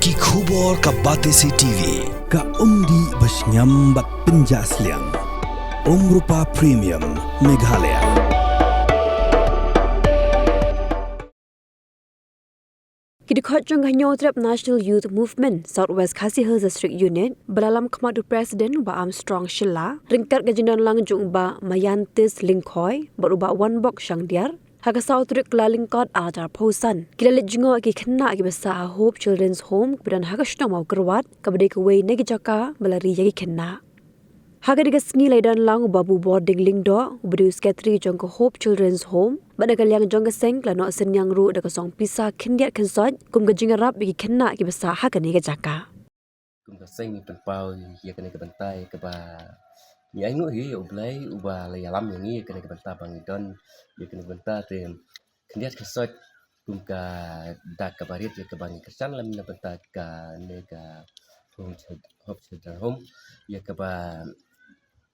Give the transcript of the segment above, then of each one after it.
Ki khubor ka Batesi TV. Ka umdi basnyambat penjaslian. Rupa Premium Meghalaya. Kidikot Jngoh Trap National Youth Movement Southwest Khasi Hills District Unit belalam kemadu Presiden ba Armstrong Shilla ringkat gajinan lang jung ba Mayantis Lingkhoy beruba one box Shangdiar haga Southrik Lalingkot Ajar Posan kilalit Jngoh ki kena ki besa Hope Children's Home kemudian haga shnong mau kerwat kabade kuwei negi jaka belari yagi kena haga digas ngilai dan lang babu boarding lingdo ubdi skatri jongko Hope Children's Home badagal yang jongga seng lano senyang ru daga song pisa kindiat kensot kum ga Jingiarap bigi kena ki besa haga negi jaka kum ka seng pen pau ya kena ke bentai ke ba ya Jngoh hi oblai uba la yalam yang ni kena ke bentai bang idon ya kena bentai te kendiat kesot kum ka dak ka barit ya ke bang kesan lam na bentai ka nega home children home ya ke ba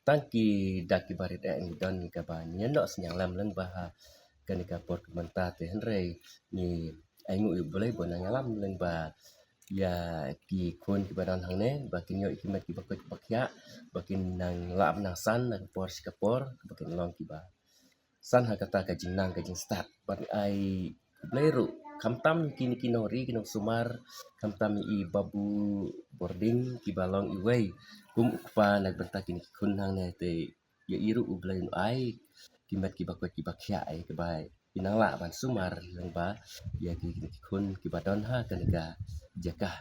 tangki dak ki barit en idon ni ke ba nyendok senyang lam lang ba kena ke por ke bentai te henrei ni Jngoh oblai bonang yalam lang ba ya ki kun ki badan hang ne bakin yo ikimat ki bakot bakya bakin nang lap nang san nang por sikapor bakin long ki ba san ha kata ka jingnang ka jing start bat ai bleru kamtam ki ni kinori kinong sumar kamtam i babu boarding ki balong i wei kum pa nag benta ki kun hang ne te ya iru ublai ai kimat ki bakot ki bakya ai ke bai inang la ban sumar lang ba ya ki kun ki badon ha ka jaka